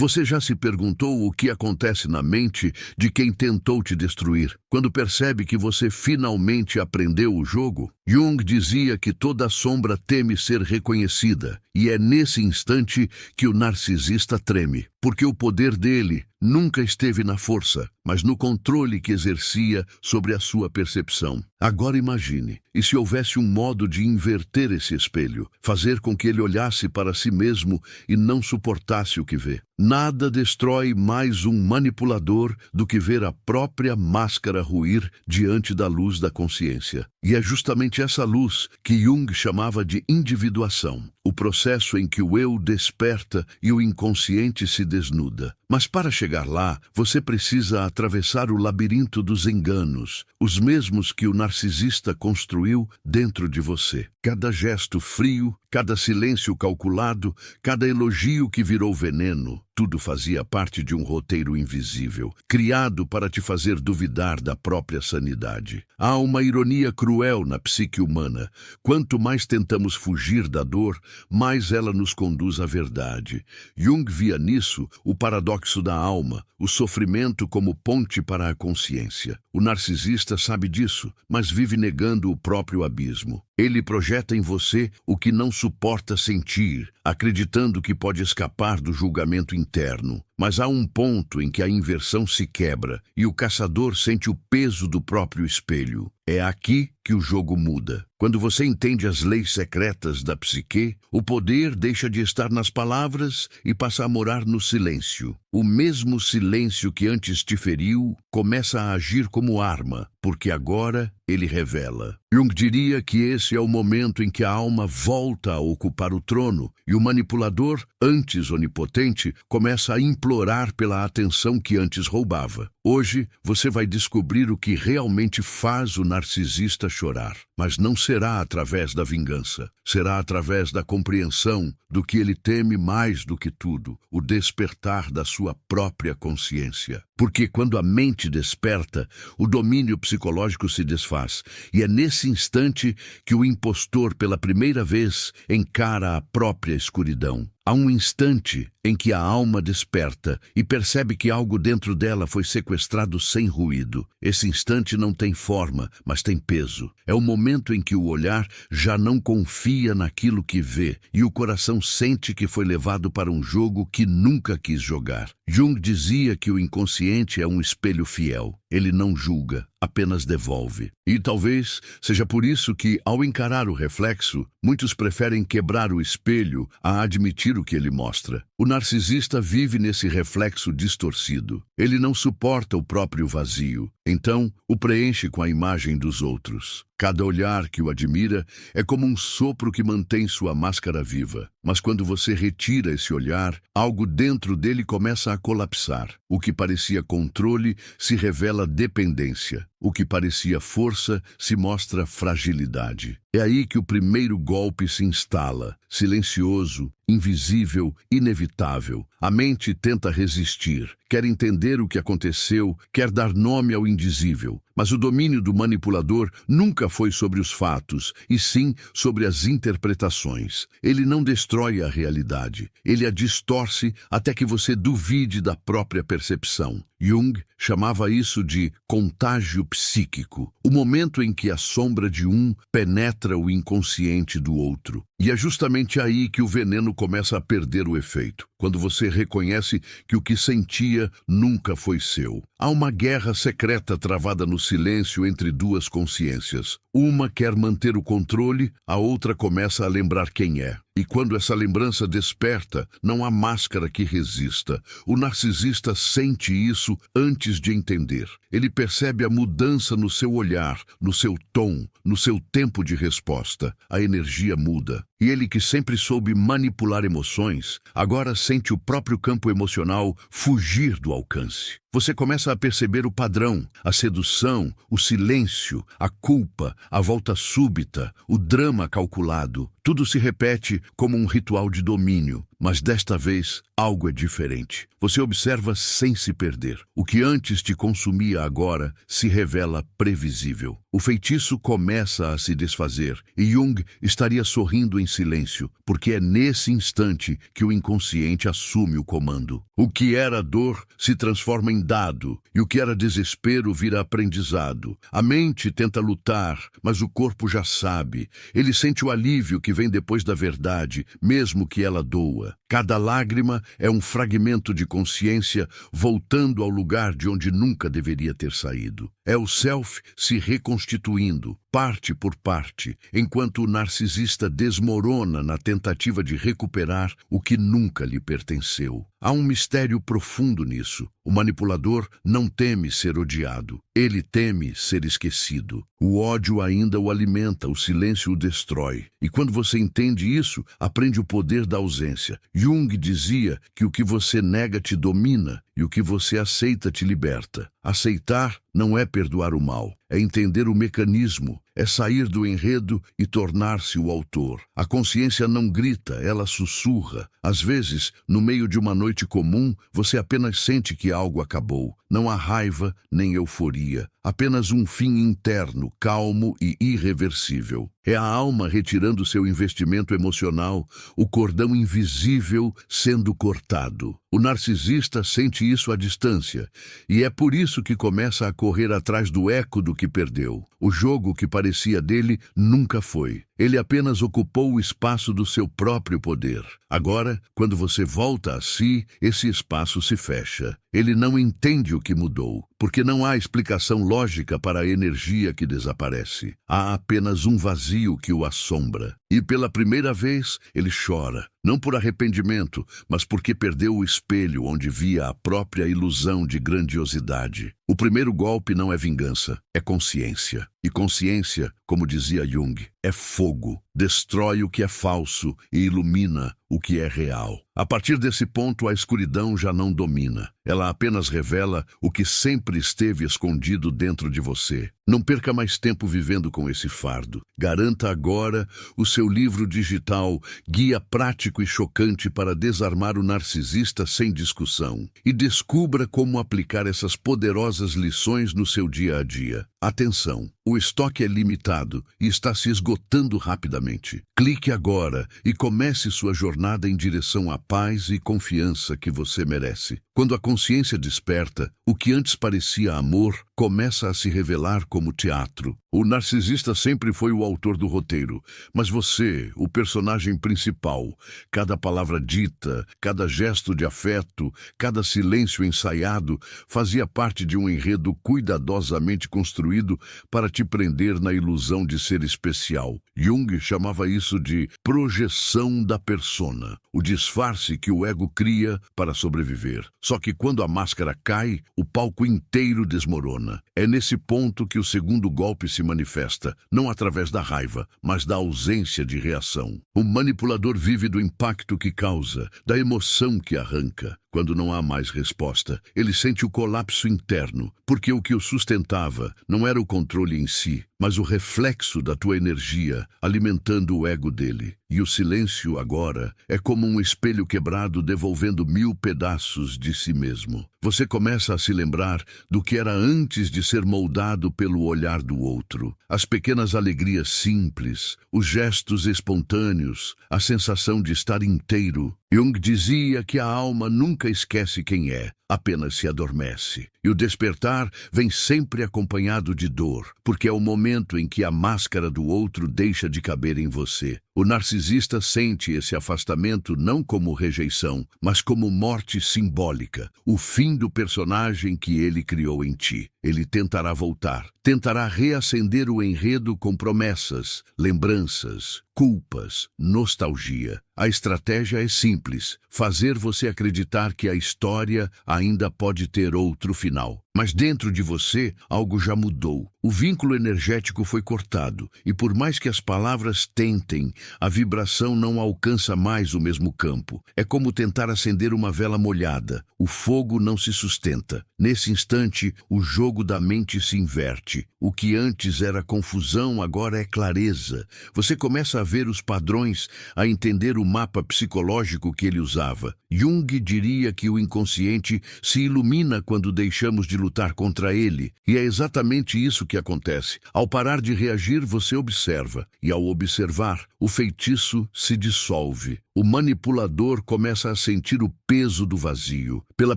Você já se perguntou o que acontece na mente de quem tentou te destruir, quando percebe que você finalmente aprendeu o jogo? Jung dizia que toda sombra teme ser reconhecida, e é nesse instante que o narcisista treme, porque o poder dele nunca esteve na força, mas no controle que exercia sobre a sua percepção. Agora imagine, e se houvesse um modo de inverter esse espelho, fazer com que ele olhasse para si mesmo e não suportasse o que vê? Nada destrói mais um manipulador do que ver a própria máscara ruir diante da luz da consciência. E é justamente essa luz que Jung chamava de individuação, o processo em que o eu desperta e o inconsciente se desnuda. Mas para chegar lá, você precisa atravessar o labirinto dos enganos, os mesmos que o narcisista construiu dentro de você. Cada gesto frio, cada silêncio calculado, cada elogio que virou veneno, tudo fazia parte de um roteiro invisível, criado para te fazer duvidar da própria sanidade. Há uma ironia cruel na psique humana. Quanto mais tentamos fugir da dor, mais ela nos conduz à verdade. Jung via nisso o paradoxo da alma, o sofrimento como ponte para a consciência. O narcisista sabe disso, mas vive negando o próprio abismo. Ele projeta em você o que não suporta sentir, acreditando que pode escapar do julgamento interno. Mas há um ponto em que a inversão se quebra e o caçador sente o peso do próprio espelho. É aqui que o jogo muda. Quando você entende as leis secretas da psique, o poder deixa de estar nas palavras e passa a morar no silêncio. O mesmo silêncio que antes te feriu começa a agir como arma, porque agora ele revela. Jung diria que esse é o momento em que a alma volta a ocupar o trono e o manipulador, antes onipotente, começa a implorar pela atenção que antes roubava. Hoje, você vai descobrir o que realmente faz o narcisista chorar, mas não será através da vingança, será através da compreensão do que ele teme mais do que tudo, o despertar da sua própria consciência. Porque quando a mente desperta, o domínio psicológico se desfaz, e é nesse instante que o impostor pela primeira vez encara a própria escuridão. Há um instante em que a alma desperta e percebe que algo dentro dela foi sequestrado sem ruído. Esse instante não tem forma, mas tem peso. É o momento em que o olhar já não confia naquilo que vê e o coração sente que foi levado para um jogo que nunca quis jogar. Jung dizia que o inconsciente é um espelho fiel. Ele não julga, apenas devolve. E talvez seja por isso que, ao encarar o reflexo, muitos preferem quebrar o espelho a admitir o que ele mostra. O narcisista vive nesse reflexo distorcido. Ele não suporta o próprio vazio, então o preenche com a imagem dos outros. Cada olhar que o admira é como um sopro que mantém sua máscara viva. Mas quando você retira esse olhar, algo dentro dele começa a colapsar. O que parecia controle se revela dependência. O que parecia força se mostra fragilidade. É aí que o primeiro golpe se instala, silencioso, invisível, inevitável. A mente tenta resistir, quer entender o que aconteceu, quer dar nome ao indizível. Mas o domínio do manipulador nunca foi sobre os fatos, e sim sobre as interpretações. Ele não destrói a realidade, ele a distorce até que você duvide da própria percepção. Jung chamava isso de contágio psíquico, o momento em que a sombra de um penetra o inconsciente do outro. E é justamente aí que o veneno começa a perder o efeito, quando você reconhece que o que sentia nunca foi seu. Há uma guerra secreta travada no silêncio entre duas consciências. Uma quer manter o controle, a outra começa a lembrar quem é. E quando essa lembrança desperta, não há máscara que resista. O narcisista sente isso antes de entender. Ele percebe a mudança no seu olhar, no seu tom, no seu tempo de resposta. A energia muda. E ele, que sempre soube manipular emoções, agora sente o próprio campo emocional fugir do alcance. Você começa a perceber o padrão, a sedução, o silêncio, a culpa, a volta súbita, o drama calculado. Tudo se repete como um ritual de domínio. mas desta vez algo é diferente. Você observa sem se perder. O que antes te consumia agora se revela previsível. O feitiço começa a se desfazer e Jung estaria sorrindo em silêncio, porque é nesse instante que o inconsciente assume o comando. O que era dor se transforma em dado e o que era desespero vira aprendizado. A mente tenta lutar, mas o corpo já sabe. Ele sente o alívio que vem depois da verdade, mesmo que ela doa. Cada lágrima é um fragmento de consciência voltando ao lugar de onde nunca deveria ter saído. É o self se reconstituindo, parte por parte, enquanto o narcisista desmorona na tentativa de recuperar o que nunca lhe pertenceu. Há um mistério profundo nisso. O manipulador não teme ser odiado, ele teme ser esquecido. O ódio ainda o alimenta, o silêncio o destrói. E quando você entende isso, aprende o poder da ausência. Jung dizia que o que você nega te domina e o que você aceita te liberta. Aceitar não é perdoar o mal, é entender o mecanismo, é sair do enredo e tornar-se o autor. A consciência não grita, ela sussurra. Às vezes, no meio de uma noite comum, você apenas sente que algo acabou. Não há raiva nem euforia, apenas um fim interno, calmo e irreversível. É a alma retirando seu investimento emocional, o cordão invisível sendo cortado. O narcisista sente isso à distância, e é por isso que começa a correr atrás do eco do que perdeu. O jogo que parecia dele nunca foi. Ele apenas ocupou o espaço do seu próprio poder. Agora, quando você volta a si, esse espaço se fecha. Ele não entende o que mudou, porque não há explicação lógica para a energia que desaparece. Há apenas um vazio que o assombra. E pela primeira vez, ele chora. Não por arrependimento, mas porque perdeu o espelho onde via a própria ilusão de grandiosidade. O primeiro golpe não é vingança, é consciência. E consciência, como dizia Jung, é fogo. Destrói o que é falso e ilumina o que é real. A partir desse ponto, a escuridão já não domina. Ela apenas revela o que sempre esteve escondido dentro de você. Não perca mais tempo vivendo com esse fardo. Garanta agora o seu livro digital, guia prático e chocante para desarmar o narcisista sem discussão. E descubra como aplicar essas poderosas lições no seu dia a dia. Atenção, o estoque é limitado e está se esgotando rapidamente. Clique agora e comece sua jornada em direção à paz e confiança que você merece. Quando a consciência desperta, o que antes parecia amor começa a se revelar como teatro. O narcisista sempre foi o autor do roteiro, mas você, o personagem principal. Cada palavra dita, cada gesto de afeto, cada silêncio ensaiado fazia parte de um enredo cuidadosamente construído para te prender na ilusão de ser especial. Jung chamava isso de projeção da persona, o disfarce que o ego cria para sobreviver. Só que quando a máscara cai, o palco inteiro desmorona. É nesse ponto que o segundo golpe se manifesta, não através da raiva, mas da ausência de reação. O manipulador vive do impacto que causa, da emoção que arranca. Quando não há mais resposta, ele sente o colapso interno, porque o que o sustentava não era o controle em si, mas o reflexo da tua energia alimentando o ego dele. E o silêncio agora é como um espelho quebrado devolvendo 1000 pedaços de si mesmo. Você começa a se lembrar do que era antes de ser moldado pelo olhar do outro. As pequenas alegrias simples, os gestos espontâneos, a sensação de estar inteiro. Jung dizia que a alma nunca esquece quem é, apenas se adormece. E o despertar vem sempre acompanhado de dor, porque é o momento em que a máscara do outro deixa de caber em você. O narcisista sente esse afastamento não como rejeição, mas como morte simbólica, o fim do personagem que ele criou em ti. Ele tentará voltar, tentará reacender o enredo com promessas, lembranças, culpas, nostalgia. A estratégia é simples, fazer você acreditar que a história ainda pode ter outro final. Mas dentro de você, algo já mudou. O vínculo energético foi cortado, e por mais que as palavras tentem, a vibração não alcança mais o mesmo campo. É como tentar acender uma vela molhada. O fogo não se sustenta. Nesse instante, o jogo da mente se inverte. O que antes era confusão, agora é clareza. Você começa a ver os padrões, a entender o mapa psicológico que ele usava. Jung diria que o inconsciente se ilumina quando deixamos de lutar contra ele. E é exatamente isso que acontece. Ao parar de reagir, você observa. E ao observar, o feitiço se dissolve. O manipulador começa a sentir o peso do vazio. Pela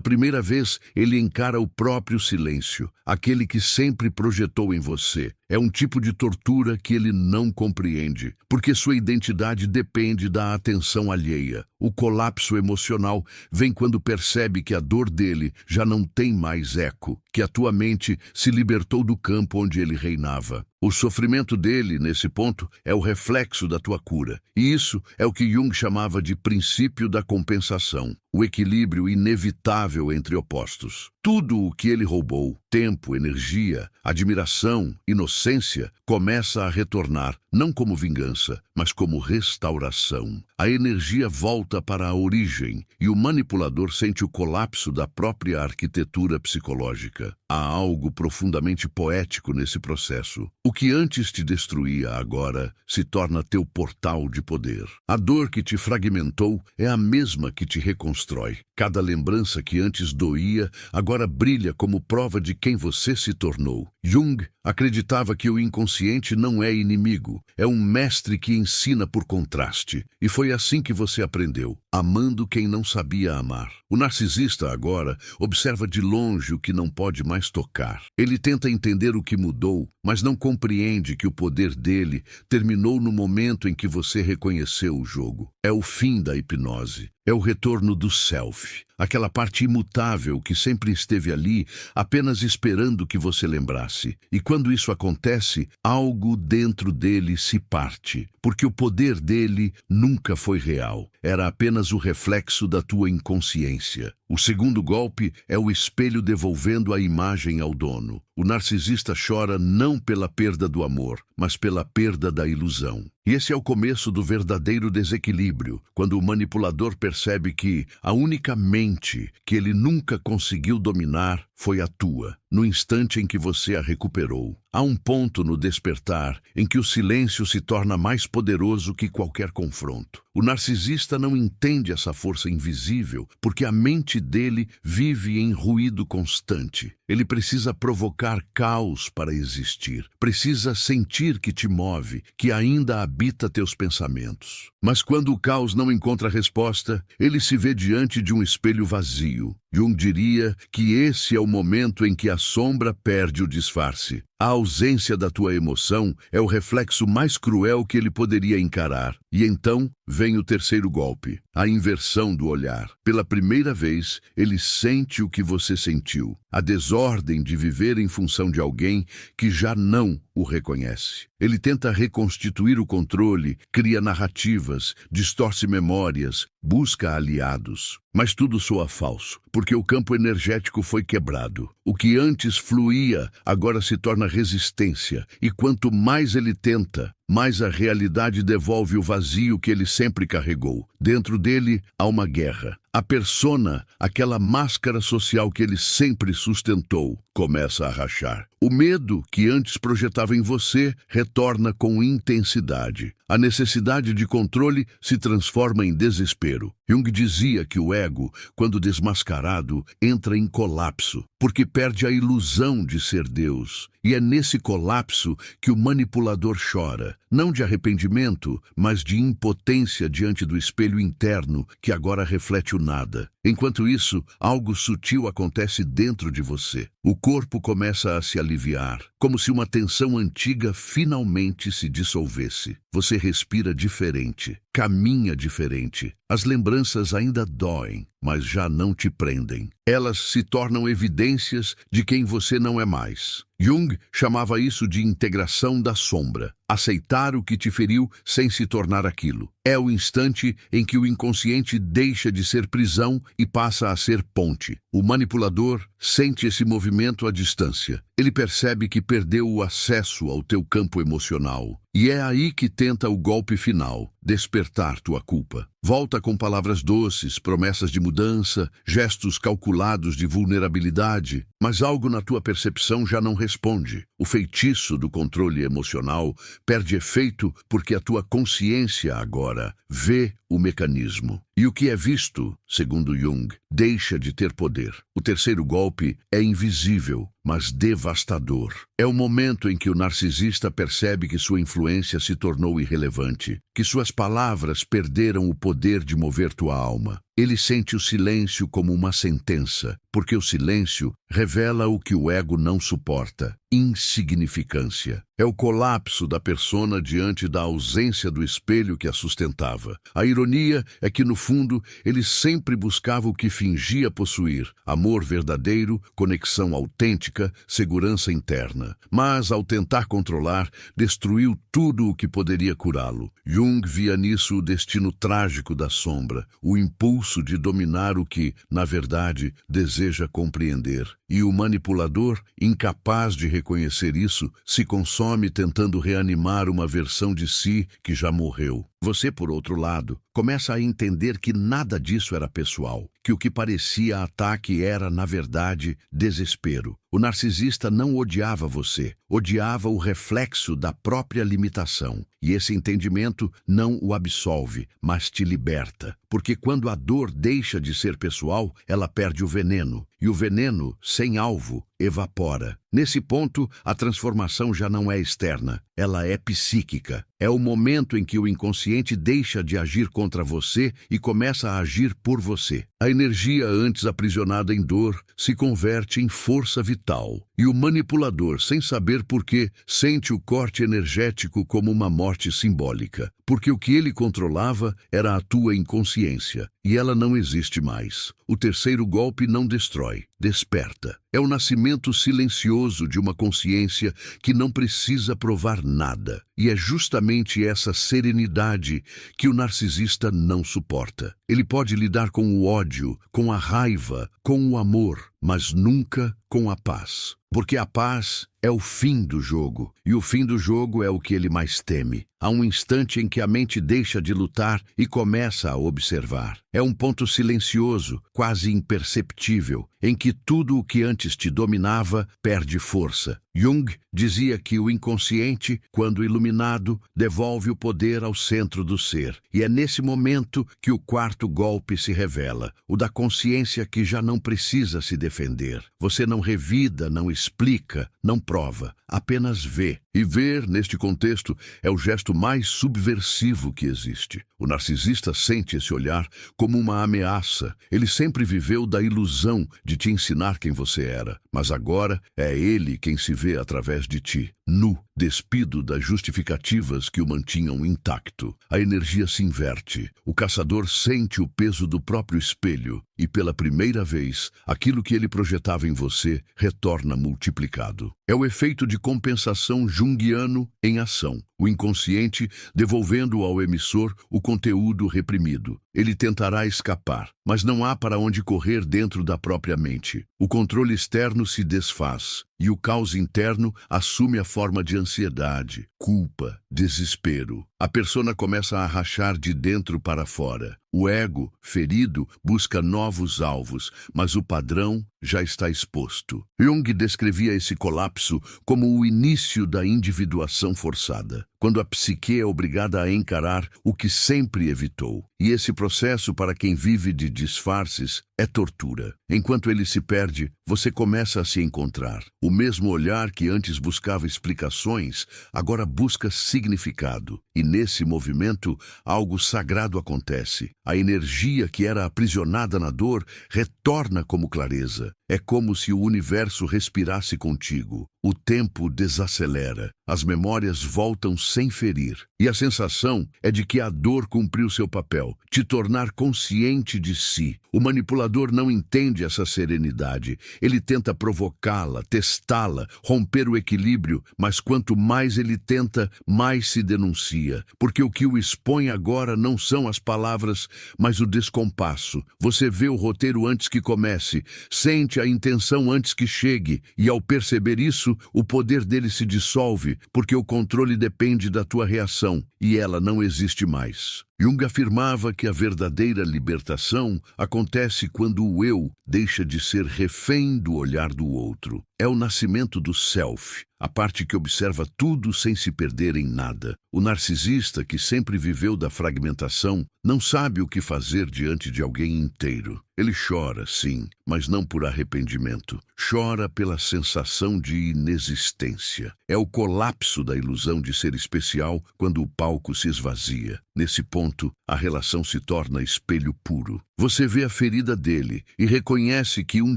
primeira vez, ele encara o próprio silêncio, aquele que sempre projetou em você. É um tipo de tortura que ele não compreende, porque sua identidade depende da atenção alheia. O colapso emocional vem quando percebe que a dor dele já não tem mais eco, que a tua mente se libertou do campo onde ele reinava. O sofrimento dele, nesse ponto, é o reflexo da tua cura. E isso é o que Jung chamava de princípio da compensação, o equilíbrio inevitável entre opostos. Tudo o que ele roubou, tempo, energia, admiração, inocência, começa a retornar, não como vingança, mas como restauração. A energia volta para a origem e o manipulador sente o colapso da própria arquitetura psicológica. Há algo profundamente poético nesse processo. O que antes te destruía agora se torna teu portal de poder. A dor que te fragmentou é a mesma que te reconstrói. Cada lembrança que antes doía agora brilha como prova de quem você se tornou. Jung acreditava que o inconsciente não é inimigo, é um mestre que ensina por contraste. E foi assim que você aprendeu, amando quem não sabia amar. O narcisista agora observa de longe o que não pode mais tocar. Ele tenta entender o que mudou, mas não compreende que o poder dele terminou no momento em que você reconheceu o jogo. É o fim da hipnose. É o retorno do self, aquela parte imutável que sempre esteve ali, apenas esperando que você lembrasse. E quando isso acontece, algo dentro dele se parte, porque o poder dele nunca foi real. Era apenas o reflexo da tua inconsciência. O segundo golpe é o espelho devolvendo a imagem ao dono. O narcisista chora não pela perda do amor, mas pela perda da ilusão. E esse é o começo do verdadeiro desequilíbrio, quando o manipulador percebe que a única mente que ele nunca conseguiu dominar foi a tua, no instante em que você a recuperou. Há um ponto no despertar em que o silêncio se torna mais poderoso que qualquer confronto. O narcisista não entende essa força invisível porque a mente dele vive em ruído constante. Ele precisa provocar caos para existir. Precisa sentir que te move, que ainda habita teus pensamentos. Mas quando o caos não encontra resposta, ele se vê diante de um espelho vazio. Jung diria que esse é o momento em que a sombra perde o disfarce. A ausência da tua emoção é o reflexo mais cruel que ele poderia encarar. E então vem o terceiro golpe, a inversão do olhar. Pela primeira vez, ele sente o que você sentiu, a desordem de viver em função de alguém que já não o reconhece. Ele tenta reconstituir o controle, cria narrativas, distorce memórias, busca aliados. Mas tudo soa falso, porque o campo energético foi quebrado. O que antes fluía, agora se torna resistência. E quanto mais ele tenta, mais a realidade devolve o vazio que ele sempre carregou. Dentro dele há uma guerra. A persona, aquela máscara social que ele sempre sustentou, começa a rachar. O medo que antes projetava em você retorna com intensidade. A necessidade de controle se transforma em desespero. Jung dizia que o ego, quando desmascarado, entra em colapso, porque perde a ilusão de ser Deus. E é nesse colapso que o manipulador chora, não de arrependimento, mas de impotência diante do espelho interno que agora reflete o nada. Enquanto isso, algo sutil acontece dentro de você. O corpo começa a se aliviar, como se uma tensão antiga finalmente se dissolvesse. Você respira diferente, caminha diferente. As lembranças ainda doem, mas já não te prendem. Elas se tornam evidências de quem você não é mais. Jung chamava isso de integração da sombra. Aceitar o que te feriu sem se tornar aquilo. É o instante em que o inconsciente deixa de ser prisão e passa a ser ponte. O manipulador sente esse movimento à distância. Ele percebe que perdeu o acesso ao teu campo emocional. E é aí que tenta o golpe final, despertar tua culpa. Volta com palavras doces, promessas de mudança, gestos calculados de vulnerabilidade, mas algo na tua percepção já não responde. O feitiço do controle emocional perde efeito porque a tua consciência agora vê o mecanismo. E o que é visto, segundo Jung, deixa de ter poder. O terceiro golpe é invisível, mas devastador. É o momento em que o narcisista percebe que sua influência se tornou irrelevante, que suas palavras perderam o poder de mover tua alma. Ele sente o silêncio como uma sentença, porque o silêncio revela o que o ego não suporta: insignificância. É o colapso da persona diante da ausência do espelho que a sustentava. A ironia é que, no fundo, ele sempre buscava o que fingia possuir: amor verdadeiro, conexão autêntica, segurança interna. Mas, ao tentar controlar, destruiu tudo o que poderia curá-lo. Jung via nisso o destino trágico da sombra, o impulso de dominar o que, na verdade, deseja compreender. E o manipulador, incapaz de reconhecer isso, se consome tentando reanimar uma versão de si que já morreu. Você, por outro lado, começa a entender que nada disso era pessoal, que o que parecia ataque era, na verdade, desespero. O narcisista não odiava você, odiava o reflexo da própria limitação. E esse entendimento não o absolve, mas te liberta. Porque quando a dor deixa de ser pessoal, ela perde o veneno. E o veneno, sem alvo, evapora. Nesse ponto, a transformação já não é externa, ela é psíquica. É o momento em que o inconsciente deixa de agir contra você e começa a agir por você. A energia antes aprisionada em dor se converte em força vital. E o manipulador, sem saber por quê, sente o corte energético como uma morte simbólica. Porque o que ele controlava era a tua inconsciência, e ela não existe mais. O terceiro golpe não destrói, desperta. É o nascimento silencioso de uma consciência que não precisa provar nada. E é justamente essa serenidade que o narcisista não suporta. Ele pode lidar com o ódio, com a raiva, com o amor, mas nunca com a paz. Porque a paz é o fim do jogo, e o fim do jogo é o que ele mais teme. Há um instante em que a mente deixa de lutar e começa a observar. É um ponto silencioso, quase imperceptível, em que tudo o que antes te dominava perde força. Jung dizia que o inconsciente, quando iluminado, devolve o poder ao centro do ser. E é nesse momento que o quarto golpe se revela, o da consciência que já não precisa se defender. Você não revida, não explica, não prova, apenas vê. E ver, neste contexto, é o gesto mais subversivo que existe. O narcisista sente esse olhar como uma ameaça. Ele sempre viveu da ilusão de te ensinar quem você era, mas agora é ele quem se vê através de ti, nu, despido das justificativas que o mantinham intacto. A energia se inverte. O caçador sente o peso do próprio espelho e, pela primeira vez, aquilo que ele projetava em você retorna multiplicado. É o efeito de compensação junguiano em ação. O inconsciente devolvendo ao emissor o conteúdo reprimido. Ele tentará escapar, mas não há para onde correr dentro da própria mente. O controle externo se desfaz e o caos interno assume a forma de ansiedade, culpa, desespero. A persona começa a rachar de dentro para fora. O ego, ferido, busca novos alvos, mas o padrão já está exposto. Jung descrevia esse colapso como o início da individuação forçada, quando a psique é obrigada a encarar o que sempre evitou. E esse processo, para quem vive de disfarces, é tortura. Enquanto ele se perde, você começa a se encontrar. O mesmo olhar que antes buscava explicações, agora busca significado. E nesse movimento, algo sagrado acontece. A energia que era aprisionada na dor retorna como clareza. É como se o universo respirasse contigo. O tempo desacelera As memórias voltam sem ferir. E a sensação é de que a dor cumpriu seu papel, te tornar consciente de si. O manipulador não entende essa serenidade. Ele tenta provocá-la, testá-la, romper o equilíbrio, mas quanto mais ele tenta, mais se denuncia. Porque o que o expõe agora não são as palavras, mas o descompasso. Você vê o roteiro antes que comece, sente a intenção antes que chegue, e ao perceber isso, o poder dele se dissolve, porque o controle depende da tua reação, e ela não existe mais. Jung afirmava que a verdadeira libertação acontece quando o eu deixa de ser refém do olhar do outro. É o nascimento do self, a parte que observa tudo sem se perder em nada. O narcisista, que sempre viveu da fragmentação, não sabe o que fazer diante de alguém inteiro. Ele chora, sim, mas não por arrependimento. Chora pela sensação de inexistência. É o colapso da ilusão de ser especial quando o palco se esvazia. Nesse ponto, a relação se torna espelho puro. Você vê a ferida dele e reconhece que um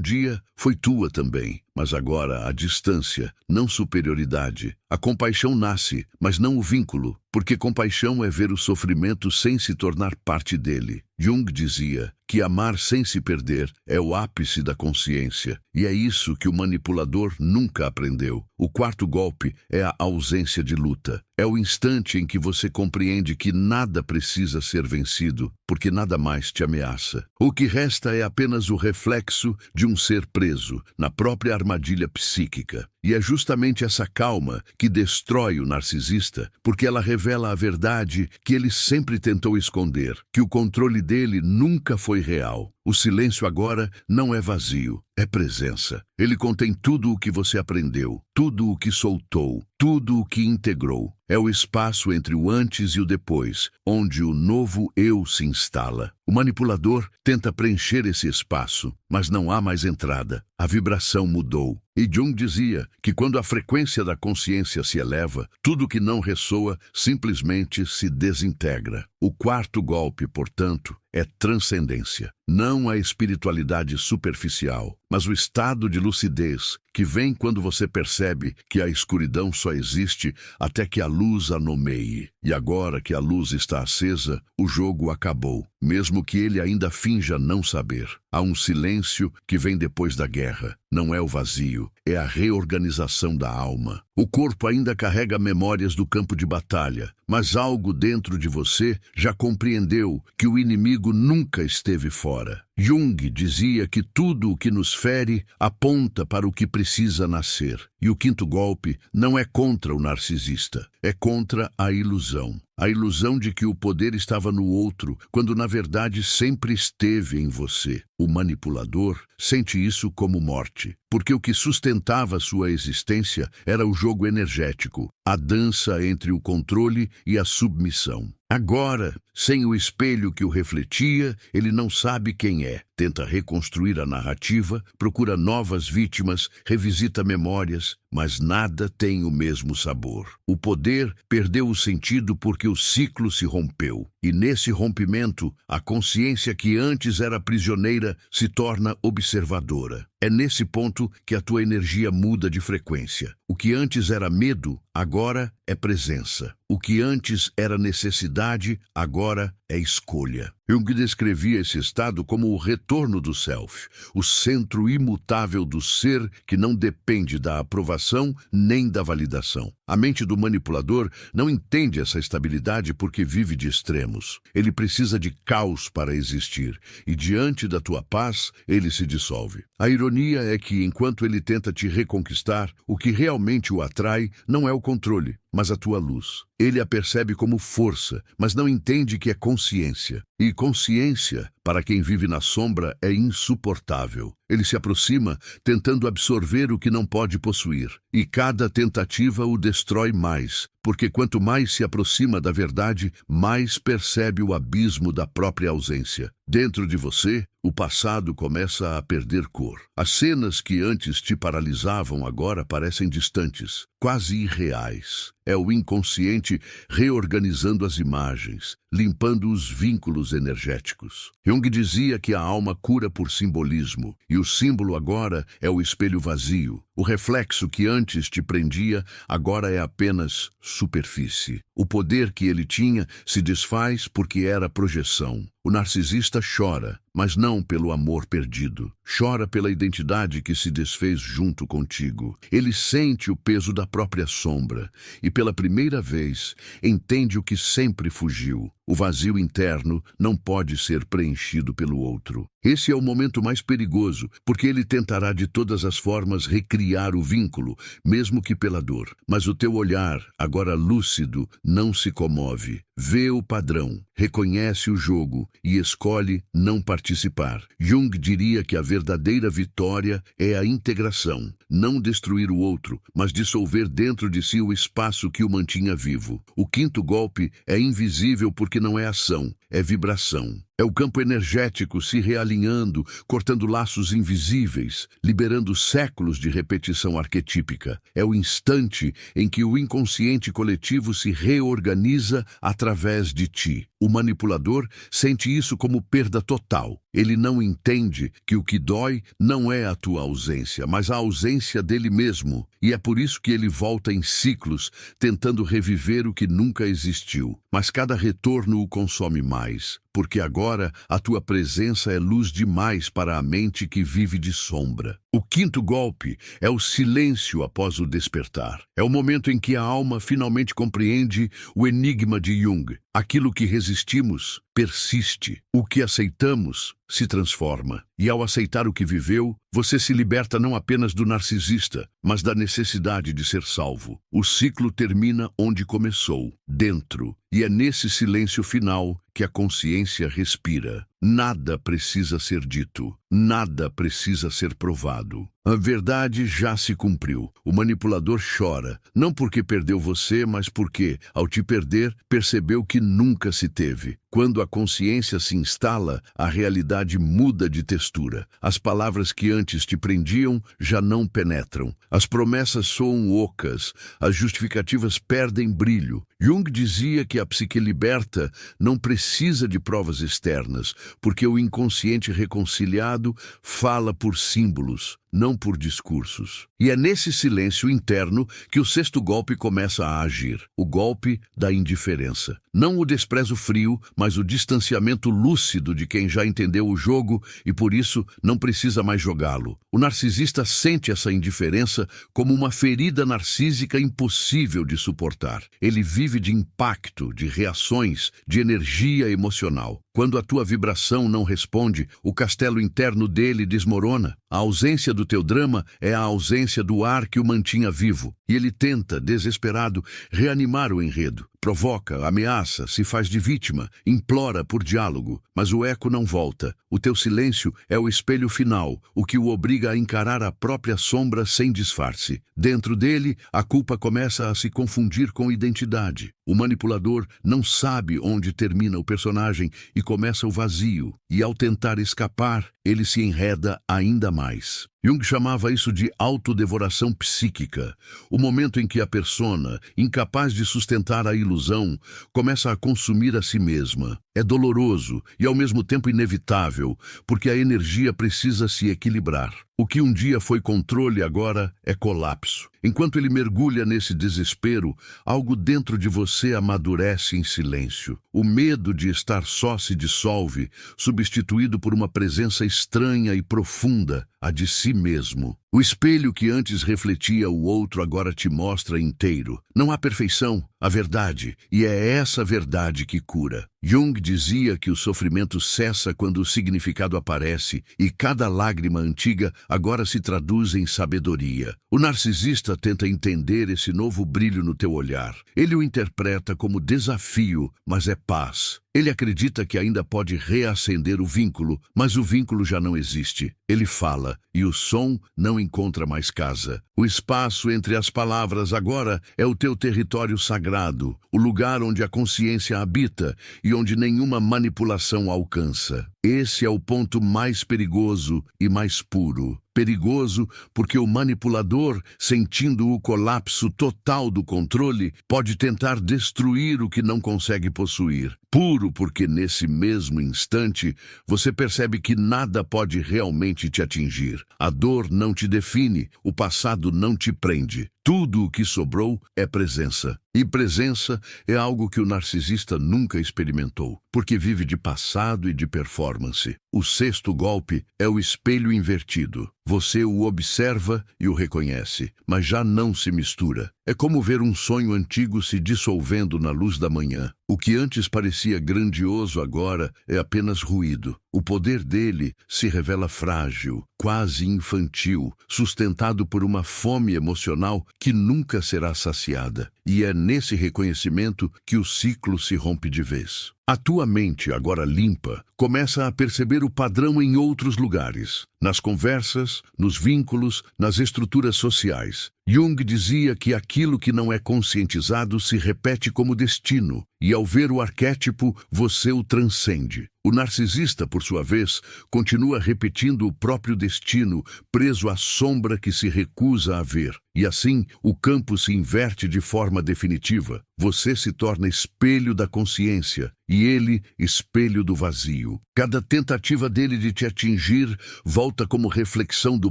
dia foi tua também. Mas agora a distância, não superioridade. A compaixão nasce, mas não o vínculo, porque compaixão é ver o sofrimento sem se tornar parte dele. Jung dizia que amar sem se perder é o ápice da consciência, e é isso que o manipulador nunca aprendeu. O quarto golpe é a ausência de luta. É o instante em que você compreende que nada precisa ser vencido, porque nada mais te ameaça. O que resta é apenas o reflexo de um ser preso na própria armadilha psíquica. E é justamente essa calma que destrói o narcisista, porque ela revela a verdade que ele sempre tentou esconder, que o controle dele nunca foi real. O silêncio agora não é vazio, é presença. Ele contém tudo o que você aprendeu, tudo o que soltou, tudo o que integrou. É o espaço entre o antes e o depois, onde o novo eu se instala. O manipulador tenta preencher esse espaço, mas não há mais entrada. A vibração mudou. E Jung dizia que quando a frequência da consciência se eleva, tudo que não ressoa simplesmente se desintegra. O quarto golpe, portanto, é transcendência. Não a espiritualidade superficial, mas o estado de lucidez que vem quando você percebe que a escuridão só existe até que a luz a nomeie. E agora que a luz está acesa, o jogo acabou, mesmo que ele ainda finja não saber. Há um silêncio que vem depois da guerra. Não é o vazio, é a reorganização da alma. O corpo ainda carrega memórias do campo de batalha, mas algo dentro de você já compreendeu que o inimigo nunca esteve fora. Jung dizia que tudo o que nos fere aponta para o que precisa nascer. E o quinto golpe não é contra o narcisista, é contra a ilusão. A ilusão de que o poder estava no outro, quando na verdade sempre esteve em você. O manipulador sente isso como morte, porque o que sustentava sua existência era o jogo energético, a dança entre o controle e a submissão. Agora, sem o espelho que o refletia, ele não sabe quem é. Tenta reconstruir a narrativa, procura novas vítimas, revisita memórias, mas nada tem o mesmo sabor. O poder perdeu o sentido porque o ciclo se rompeu. E nesse rompimento, a consciência que antes era prisioneira se torna observadora. É nesse ponto que a tua energia muda de frequência. O que antes era medo, agora é presença. O que antes era necessidade, agora é escolha. Jung descrevia esse estado como o retorno do self, o centro imutável do ser que não depende da aprovação nem da validação. A mente do manipulador não entende essa estabilidade porque vive de extremos. Ele precisa de caos para existir, e diante da tua paz, ele se dissolve. A ironia é que, enquanto ele tenta te reconquistar, o que realmente o atrai não é o controle, mas a tua luz. Ele a percebe como força, mas não entende que é consciência. E consciência, para quem vive na sombra, é insuportável. Ele se aproxima, tentando absorver o que não pode possuir. E cada tentativa o destrói mais, porque quanto mais se aproxima da verdade, mais percebe o abismo da própria ausência. Dentro de você, o passado começa a perder cor. As cenas que antes te paralisavam agora parecem distantes, quase irreais. É o inconsciente reorganizando as imagens, limpando os vínculos energéticos. Jung dizia que a alma cura por simbolismo, e o símbolo agora é o espelho vazio. O reflexo que antes te prendia, agora é apenas superfície. O poder que ele tinha se desfaz porque era projeção. O narcisista chora, mas não pelo amor perdido. Chora pela identidade que se desfez junto contigo. Ele sente o peso da própria sombra e, pela primeira vez, entende o que sempre fugiu. O vazio interno não pode ser preenchido pelo outro. Esse é o momento mais perigoso, porque ele tentará de todas as formas recriar o vínculo, mesmo que pela dor. Mas o teu olhar, agora lúcido, não se comove. Vê o padrão, reconhece o jogo e escolhe não participar. Jung diria que a verdadeira vitória é a integração, não destruir o outro, mas dissolver dentro de si o espaço que o mantinha vivo. O quinto golpe é invisível porque não é ação, é vibração. É o campo energético se realinhando, cortando laços invisíveis, liberando séculos de repetição arquetípica. É o instante em que o inconsciente coletivo se reorganiza através de ti. O manipulador sente isso como perda total. Ele não entende que o que dói não é a tua ausência, mas a ausência dele mesmo. E é por isso que ele volta em ciclos, tentando reviver o que nunca existiu. Mas cada retorno o consome mais, porque agora a tua presença é luz demais para a mente que vive de sombra. O quinto golpe é o silêncio após o despertar. É o momento em que a alma finalmente compreende o enigma de Jung. Aquilo que resistimos persiste. O que aceitamos se transforma. E ao aceitar o que viveu, você se liberta não apenas do narcisista, mas da necessidade de ser salvo. O ciclo termina onde começou, dentro. E é nesse silêncio final que a consciência respira. Nada precisa ser dito. Nada precisa ser provado. A verdade já se cumpriu. O manipulador chora, não porque perdeu você, mas porque, ao te perder, percebeu que nunca se teve. Quando a consciência se instala, a realidade muda de textura. As palavras que antes te prendiam já não penetram. As promessas soam ocas, as justificativas perdem brilho. Jung dizia que a psique liberta não precisa de provas externas, porque o inconsciente reconciliado fala por símbolos, não por discursos. E é nesse silêncio interno que o sexto golpe começa a agir, o golpe da indiferença. Não o desprezo frio, mas o distanciamento lúcido de quem já entendeu o jogo e por isso não precisa mais jogá-lo. O narcisista sente essa indiferença como uma ferida narcísica impossível de suportar. Ele vive de impacto, de reações, de energia emocional. Quando a tua vibração não responde, o castelo interno dele desmorona. A ausência do teu drama é a ausência do ar que o mantinha vivo. E ele tenta, desesperado, reanimar o enredo. Provoca, ameaça, se faz de vítima, implora por diálogo, mas o eco não volta. O teu silêncio é o espelho final, o que o obriga a encarar a própria sombra sem disfarce. Dentro dele, a culpa começa a se confundir com identidade. O manipulador não sabe onde termina o personagem e começa o vazio, e ao tentar escapar, ele se enreda ainda mais. Jung chamava isso de autodevoração psíquica, o momento em que a persona, incapaz de sustentar a ilusão, começa a consumir a si mesma. É doloroso e ao mesmo tempo inevitável, porque a energia precisa se equilibrar. O que um dia foi controle agora é colapso. Enquanto ele mergulha nesse desespero, algo dentro de você amadurece em silêncio. O medo de estar só se dissolve, substituído por uma presença estranha e profunda, a de si mesmo. O espelho que antes refletia o outro agora te mostra inteiro. Não há perfeição, há verdade, e é essa verdade que cura. Jung dizia que o sofrimento cessa quando o significado aparece e cada lágrima antiga agora se traduz em sabedoria. O narcisista tenta entender esse novo brilho no teu olhar. Ele o interpreta como desafio, mas é paz. Ele acredita que ainda pode reacender o vínculo, mas o vínculo já não existe. Ele fala, e o som não encontra mais casa. O espaço entre as palavras agora é o teu território sagrado, o lugar onde a consciência habita e onde nenhuma manipulação alcança. Esse é o ponto mais perigoso e mais puro. Perigoso porque o manipulador, sentindo o colapso total do controle, pode tentar destruir o que não consegue possuir. Puro porque nesse mesmo instante você percebe que nada pode realmente te atingir. A dor não te define, o passado não te prende. Tudo o que sobrou é presença. E presença é algo que o narcisista nunca experimentou, porque vive de passado e de performance. O sexto golpe é o espelho invertido. Você o observa e o reconhece, mas já não se mistura. É como ver um sonho antigo se dissolvendo na luz da manhã. O que antes parecia grandioso agora é apenas ruído. O poder dele se revela frágil, quase infantil, sustentado por uma fome emocional que nunca será saciada. E é nesse reconhecimento que o ciclo se rompe de vez. A tua mente, agora limpa, começa a perceber o padrão em outros lugares, nas conversas, nos vínculos, nas estruturas sociais. Jung dizia que aquilo que não é conscientizado se repete como destino, e ao ver o arquétipo, você o transcende. O narcisista, por sua vez, continua repetindo o próprio destino, preso à sombra que se recusa a ver. E assim, o campo se inverte de forma definitiva. Você se torna espelho da consciência e ele espelho do vazio. Cada tentativa dele de te atingir volta como reflexão do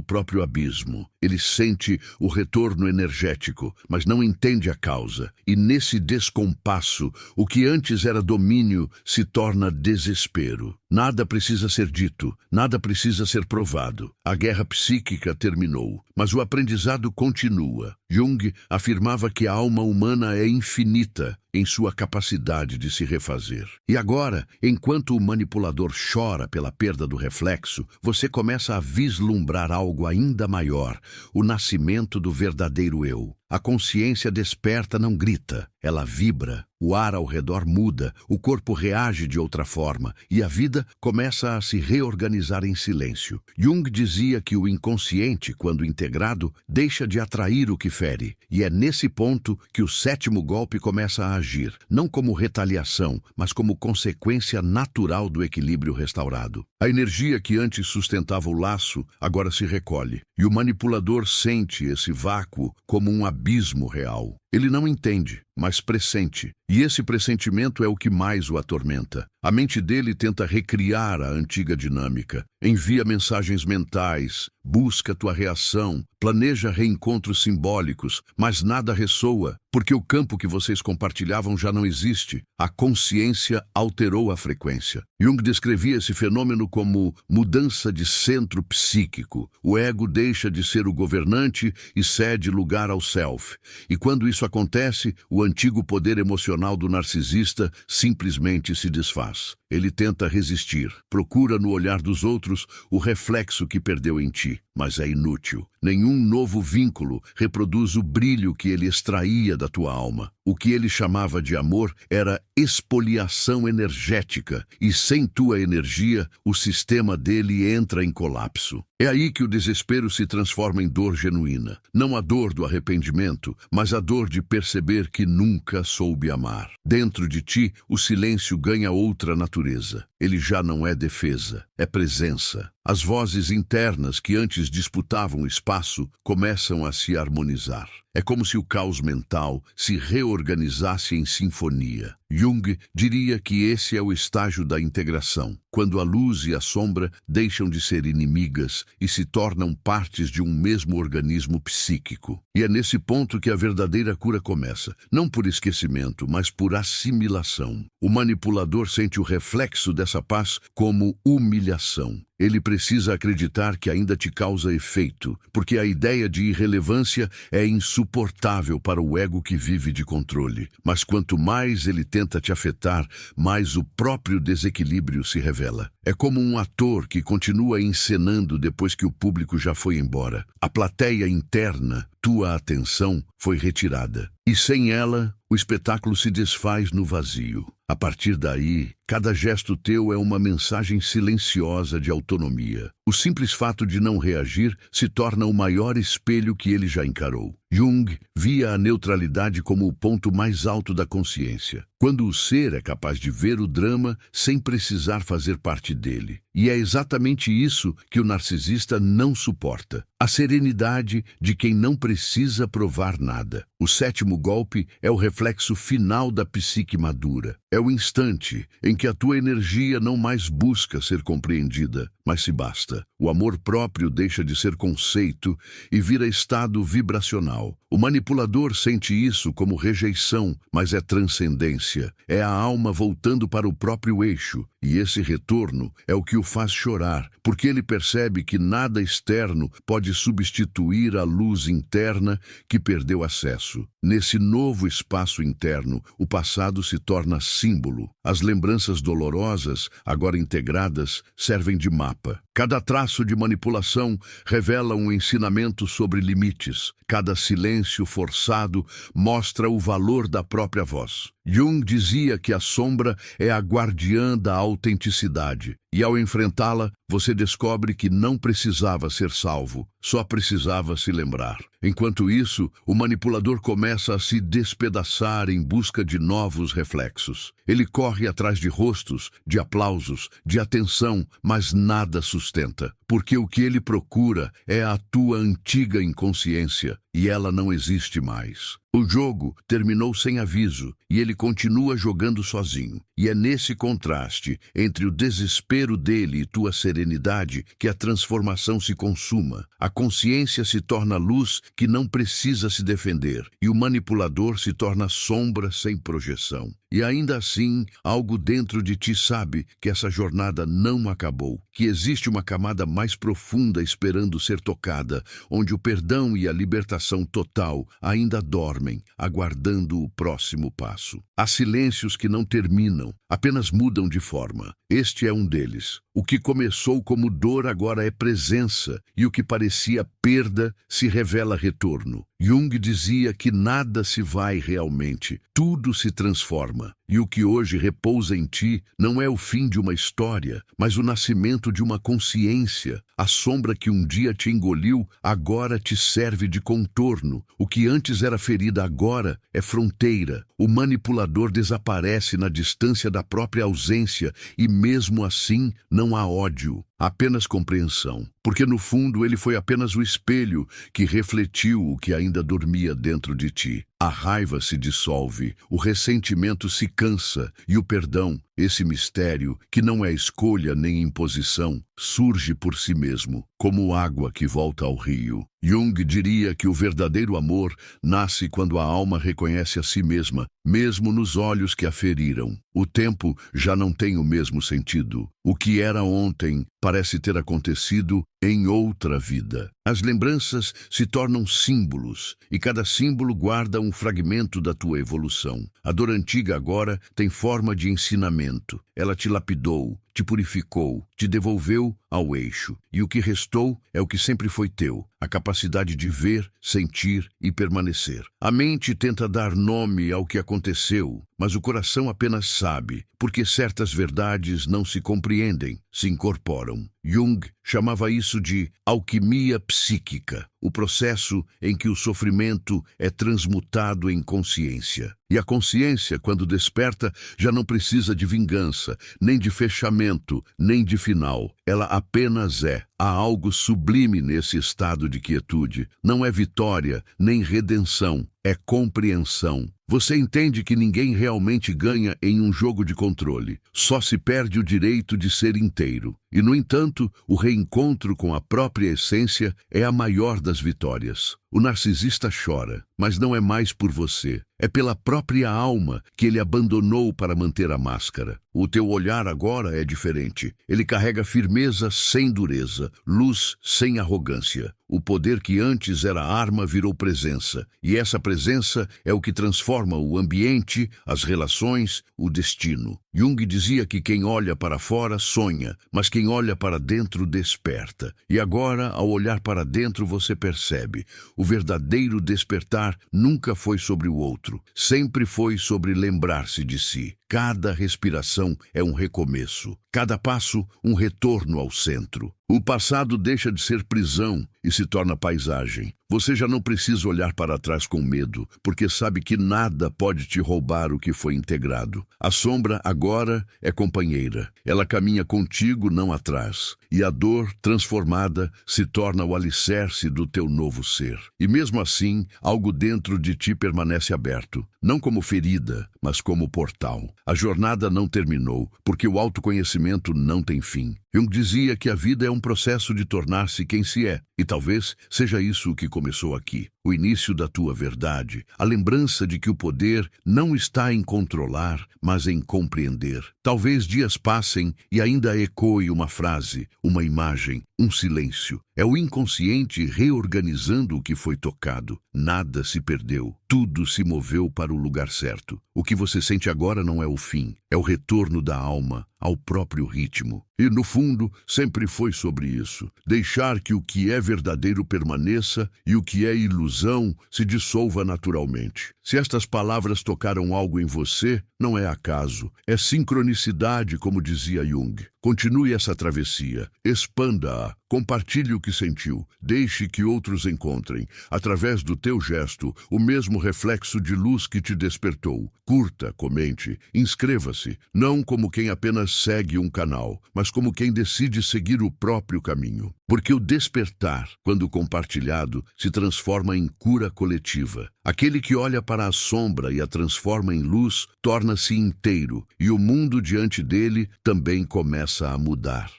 próprio abismo. Ele sente o retorno energético, mas não entende a causa. E nesse descompasso, o que antes era domínio se torna desespero. Nada precisa ser dito, nada precisa ser provado. A guerra psíquica terminou, mas o aprendizado continua. Jung afirmava que a alma humana é infinita em sua capacidade de se refazer. E agora, enquanto o manipulador chora pela perda do reflexo, você começa a vislumbrar algo ainda maior, o nascimento do verdadeiro eu. A consciência desperta não grita, ela vibra, o ar ao redor muda, o corpo reage de outra forma e a vida começa a se reorganizar em silêncio. Jung dizia que o inconsciente, quando integrado, deixa de atrair o que fere, e é nesse ponto que o sétimo golpe começa a agir, não como retaliação, mas como consequência natural do equilíbrio restaurado. A energia que antes sustentava o laço agora se recolhe, e o manipulador sente esse vácuo como um abismo real. Ele não entende, mas pressente, e esse pressentimento é o que mais o atormenta. A mente dele tenta recriar a antiga dinâmica, envia mensagens mentais, busca tua reação, planeja reencontros simbólicos, mas nada ressoa, porque o campo que vocês compartilhavam já não existe. A consciência alterou a frequência. Jung descrevia esse fenômeno como mudança de centro psíquico. O ego deixa de ser o governante e cede lugar ao self. E quando isso acontece, o antigo poder emocional do narcisista simplesmente se desfaz. Ele tenta resistir, procura no olhar dos outros o reflexo que perdeu em ti, mas é inútil. Nenhum novo vínculo reproduz o brilho que ele extraía da tua alma. O que ele chamava de amor era expoliação energética, e sem tua energia, o sistema dele entra em colapso. É aí que o desespero se transforma em dor genuína. Não a dor do arrependimento, mas a dor de perceber que nunca soube amar. Dentro de ti, o silêncio ganha outra natureza. Ele já não é defesa, é presença. As vozes internas que antes disputavam espaço começam a se harmonizar. É como se o caos mental se reorganizasse em sinfonia. Jung diria que esse é o estágio da integração, quando a luz e a sombra deixam de ser inimigas e se tornam partes de um mesmo organismo psíquico. E é nesse ponto que a verdadeira cura começa, não por esquecimento, mas por assimilação. O manipulador sente o reflexo dessa paz como humilhação. Ele precisa acreditar que ainda te causa efeito, porque a ideia de irrelevância é insuportável para o ego que vive de controle. Mas quanto mais ele tenta te afetar, mais o próprio desequilíbrio se revela. É como um ator que continua encenando depois que o público já foi embora. A plateia interna, tua atenção, foi retirada. E sem ela, o espetáculo se desfaz no vazio. A partir daí, Cada gesto teu é uma mensagem silenciosa de autonomia. O simples fato de não reagir se torna o maior espelho que ele já encarou. Jung via a neutralidade como o ponto mais alto da consciência, quando o ser é capaz de ver o drama sem precisar fazer parte dele. E é exatamente isso que o narcisista não suporta: a serenidade de quem não precisa provar nada. O sétimo golpe é o reflexo final da psique madura. É o instante em que a tua energia não mais busca ser compreendida, mas se basta. O amor próprio deixa de ser conceito e vira estado vibracional. O manipulador sente isso como rejeição, mas é transcendência. É a alma voltando para o próprio eixo, e esse retorno é o que o faz chorar, porque ele percebe que nada externo pode substituir a luz interna que perdeu acesso. Nesse novo espaço interno, o passado se torna símbolo. As lembranças dolorosas, agora integradas, servem de mapa. Cada traço de manipulação revela um ensinamento sobre limites. Cada silêncio forçado mostra o valor da própria voz. Jung dizia que a sombra é a guardiã da autenticidade, e ao enfrentá-la, você descobre que não precisava ser salvo, só precisava se lembrar. Enquanto isso, o manipulador começa a se despedaçar em busca de novos reflexos. Ele corre atrás de rostos, de aplausos, de atenção, mas nada sustenta, porque o que ele procura é a tua antiga inconsciência, e ela não existe mais. O jogo terminou sem aviso e ele continua jogando sozinho. E é nesse contraste entre o desespero dele e tua serenidade que a transformação se consuma. A consciência se torna luz que não precisa se defender e o manipulador se torna sombra sem projeção. E ainda assim, algo dentro de ti sabe que essa jornada não acabou, que existe uma camada mais profunda esperando ser tocada, onde o perdão e a libertação total ainda dormem, aguardando o próximo passo. Há silêncios que não terminam, apenas mudam de forma. Este é um deles. O que começou como dor agora é presença, e o que parecia perda se revela retorno. Jung dizia que nada se vai realmente, tudo se transforma. E o que hoje repousa em ti não é o fim de uma história, mas o nascimento de uma consciência. A sombra que um dia te engoliu, agora te serve de contorno. O que antes era ferida agora é fronteira. O manipulador desaparece na distância da própria ausência e mesmo assim não há ódio. Apenas compreensão, porque no fundo ele foi apenas o espelho que refletiu o que ainda dormia dentro de ti. A raiva se dissolve, o ressentimento se cansa e o perdão, esse mistério, que não é escolha nem imposição, surge por si mesmo, como água que volta ao rio. Jung diria que o verdadeiro amor nasce quando a alma reconhece a si mesma, mesmo nos olhos que a feriram. O tempo já não tem o mesmo sentido. O que era ontem parece ter acontecido em outra vida. As lembranças se tornam símbolos, e cada símbolo guarda um fragmento da tua evolução. A dor antiga agora tem forma de ensinamento. Ela te lapidou, te purificou, te devolveu ao eixo. E o que restou é o que sempre foi teu, a capacidade de ver, sentir e permanecer. A mente tenta dar nome ao que aconteceu, mas o coração apenas sabe, porque certas verdades não se compreendem, se incorporam. Jung chamava isso de alquimia psíquica, o processo em que o sofrimento é transmutado em consciência. E a consciência, quando desperta, já não precisa de vingança, nem de fechamento, nem de final. Ela apenas é. Há algo sublime nesse estado de quietude. Não é vitória, nem redenção, é compreensão. Você entende que ninguém realmente ganha em um jogo de controle. Só se perde o direito de ser inteiro. E, no entanto, o reencontro com a própria essência é a maior das vitórias. O narcisista chora, mas não é mais por você. É pela própria alma que ele abandonou para manter a máscara. O teu olhar agora é diferente. Ele carrega firmeza sem dureza, luz sem arrogância. O poder que antes era arma virou presença. E essa presença é o que transforma o ambiente, as relações, o destino. Jung dizia que quem olha para fora sonha, mas quem olha para dentro desperta. E agora, ao olhar para dentro, você percebe. O verdadeiro despertar nunca foi sobre o outro, sempre foi sobre lembrar-se de si. Cada respiração é um recomeço, cada passo um retorno ao centro. O passado deixa de ser prisão e se torna paisagem. Você já não precisa olhar para trás com medo, porque sabe que nada pode te roubar o que foi integrado. A sombra agora é companheira. Ela caminha contigo, não atrás. E a dor, transformada, se torna o alicerce do teu novo ser. E mesmo assim, algo dentro de ti permanece aberto. Não como ferida, mas como portal. A jornada não terminou, porque o autoconhecimento não tem fim. Jung dizia que a vida é um processo de tornar-se quem se é, e talvez seja isso o que começou aqui. O início da tua verdade, a lembrança de que o poder não está em controlar, mas em compreender. Talvez dias passem e ainda ecoe uma frase, uma imagem, um silêncio. É o inconsciente reorganizando o que foi tocado. Nada se perdeu, tudo se moveu para o lugar certo. O que você sente agora não é o fim, é o retorno da alma ao próprio ritmo. E no fundo, sempre foi sobre isso. Deixar que o que é verdadeiro permaneça e o que é ilusão se dissolva naturalmente. Se estas palavras tocaram algo em você, não é acaso, é sincronicidade, como dizia Jung. Continue essa travessia, expanda-a, compartilhe o que sentiu, deixe que outros encontrem, através do teu gesto, o mesmo reflexo de luz que te despertou. Curta, comente, inscreva-se, não como quem apenas segue um canal, mas como quem decide seguir o próprio caminho. Porque o despertar, quando compartilhado, se transforma em cura coletiva. Aquele que olha para a sombra e a transforma em luz, torna-se inteiro, e o mundo diante dele também começa a mudar.